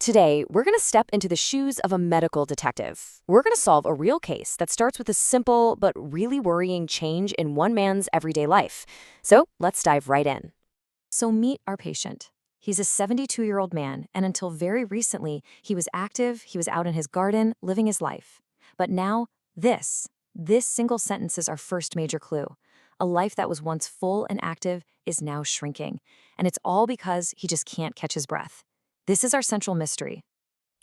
Today, we're going to step into the shoes of a medical detective. We're going to solve a real case that starts with a simple but really worrying change in one man's everyday life. So let's dive right in. So meet our patient. He's a 72-year-old man, and until very recently, he was active, he was out in his garden, living his life. But now, this single sentence is our first major clue. A life that was once full and active is now shrinking, and it's all because he just can't catch his breath. This is our central mystery.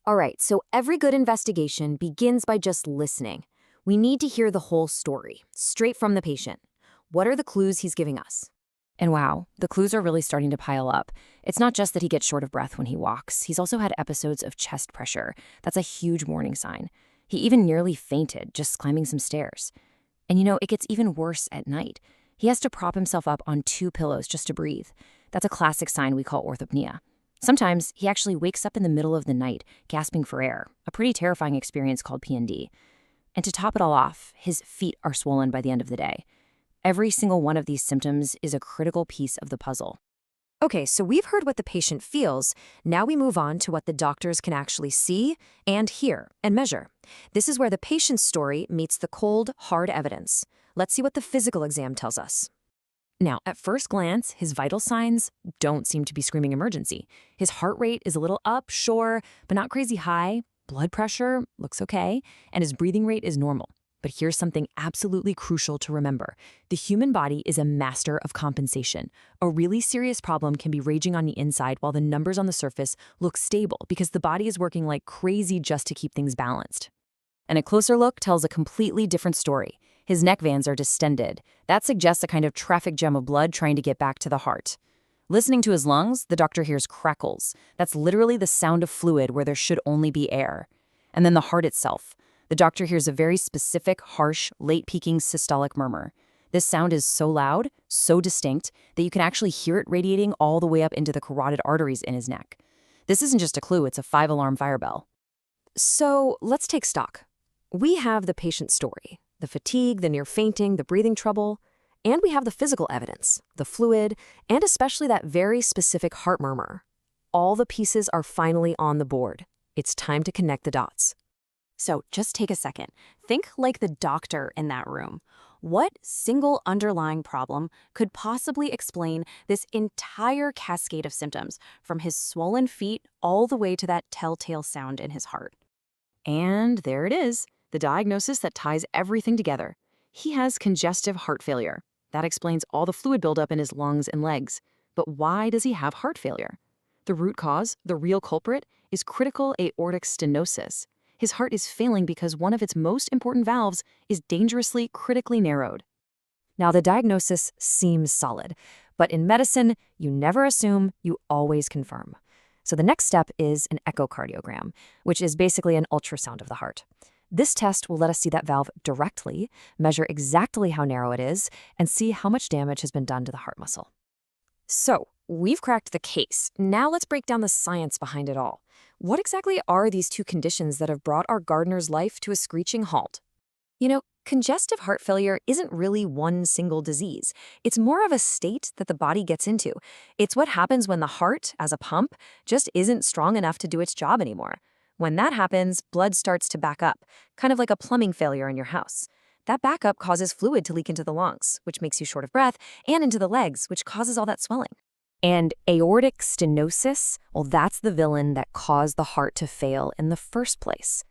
All right, so every good investigation begins by just listening. We need to hear the whole story, straight from the patient. What are the clues he's giving us? And wow, the clues are really starting to pile up. It's not just that he gets short of breath when he walks. He's also had episodes of chest pressure. That's a huge warning sign. He even nearly fainted just climbing some stairs. And it gets even worse at night. He has to prop himself up on 2 pillows just to breathe. That's a classic sign we call orthopnea. Sometimes he actually wakes up in the middle of the night, gasping for air, a pretty terrifying experience called PND. And to top it all off, his feet are swollen by the end of the day. Every single one of these symptoms is a critical piece of the puzzle. Okay, so we've heard what the patient feels. Now we move on to what the doctors can actually see and hear and measure. This is where the patient's story meets the cold, hard evidence. Let's see what the physical exam tells us. Now, at first glance, his vital signs don't seem to be screaming emergency. His heart rate is a little up, sure, but not crazy high. Blood pressure looks okay, and his breathing rate is normal. But here's something absolutely crucial to remember. The human body is a master of compensation. A really serious problem can be raging on the inside while the numbers on the surface look stable because the body is working like crazy just to keep things balanced. And a closer look tells a completely different story. His neck veins are distended. That suggests a kind of traffic jam of blood trying to get back to the heart. Listening to his lungs, the doctor hears crackles. That's literally the sound of fluid where there should only be air. And then the heart itself. The doctor hears a very specific, harsh, late-peaking systolic murmur. This sound is so loud, so distinct, that you can actually hear it radiating all the way up into the carotid arteries in his neck. This isn't just a clue, it's a 5-alarm fire bell. So let's take stock. We have the patient's story. The fatigue, the near fainting, the breathing trouble, and we have the physical evidence, the fluid, and especially that very specific heart murmur. All the pieces are finally on the board. It's time to connect the dots. So just take a second. Think like the doctor in that room. What single underlying problem could possibly explain this entire cascade of symptoms, from his swollen feet all the way to that telltale sound in his heart? And there it is. The diagnosis that ties everything together. He has congestive heart failure. That explains all the fluid buildup in his lungs and legs. But why does he have heart failure? The root cause, the real culprit, is critical aortic stenosis. His heart is failing because one of its most important valves is dangerously, critically narrowed. Now, the diagnosis seems solid, but in medicine, you never assume, you always confirm. So the next step is an echocardiogram, which is basically an ultrasound of the heart. This test will let us see that valve directly, measure exactly how narrow it is, and see how much damage has been done to the heart muscle. So, we've cracked the case. Now let's break down the science behind it all. What exactly are these two conditions that have brought our gardener's life to a screeching halt? Congestive heart failure isn't really one single disease. It's more of a state that the body gets into. It's what happens when the heart, as a pump, just isn't strong enough to do its job anymore. When that happens, blood starts to back up, kind of like a plumbing failure in your house. That backup causes fluid to leak into the lungs, which makes you short of breath, and into the legs, which causes all that swelling. And aortic stenosis, well, that's the villain that caused the heart to fail in the first place.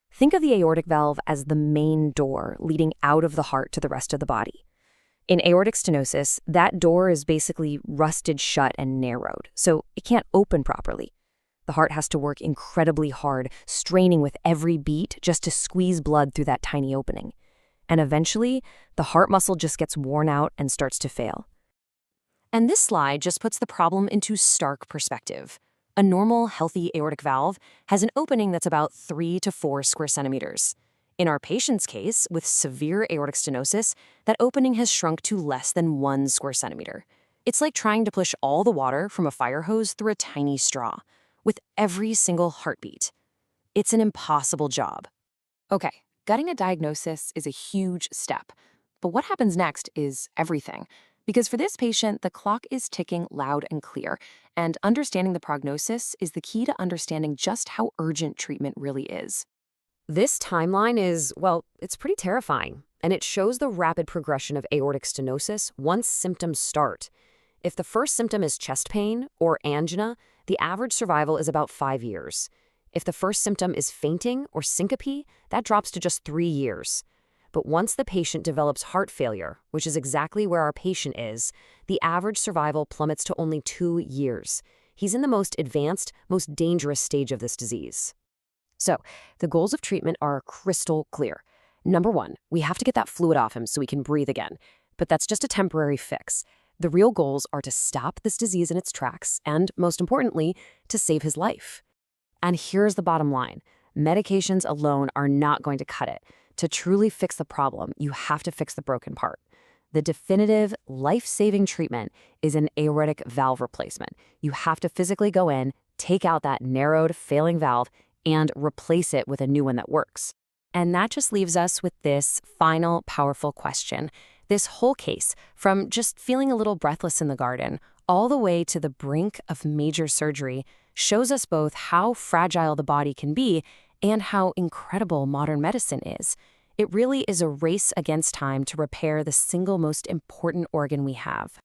Think of the aortic valve as the main door leading out of the heart to the rest of the body. In aortic stenosis, that door is basically rusted shut and narrowed, so it can't open properly. The heart has to work incredibly hard, straining with every beat just to squeeze blood through that tiny opening. And eventually, the heart muscle just gets worn out and starts to fail. And this slide just puts the problem into stark perspective. A normal, healthy aortic valve has an opening that's about 3 to 4 square centimeters. In our patient's case, with severe aortic stenosis, that opening has shrunk to less than 1 square centimeter. It's like trying to push all the water from a fire hose through a tiny straw, with every single heartbeat. It's an impossible job. Okay, getting a diagnosis is a huge step. But what happens next is everything. Because for this patient, the clock is ticking loud and clear, and understanding the prognosis is the key to understanding just how urgent treatment really is. This timeline is, well, it's pretty terrifying, and it shows the rapid progression of aortic stenosis once symptoms start. If the first symptom is chest pain or angina, the average survival is about 5 years. If the first symptom is fainting or syncope, that drops to just 3 years. But once the patient develops heart failure, which is exactly where our patient is, the average survival plummets to only 2 years. He's in the most advanced, most dangerous stage of this disease. So, the goals of treatment are crystal clear. Number one, we have to get that fluid off him so he can breathe again. But that's just a temporary fix. The real goals are to stop this disease in its tracks and, most importantly, to save his life. And here's the bottom line. Medications alone are not going to cut it. To truly fix the problem, you have to fix the broken part. The definitive, life-saving treatment is an aortic valve replacement. You have to physically go in, take out that narrowed, failing valve, and replace it with a new one that works. And that just leaves us with this final, powerful question. This whole case, from just feeling a little breathless in the garden, all the way to the brink of major surgery, shows us both how fragile the body can be and how incredible modern medicine is. It really is a race against time to repair the single most important organ we have.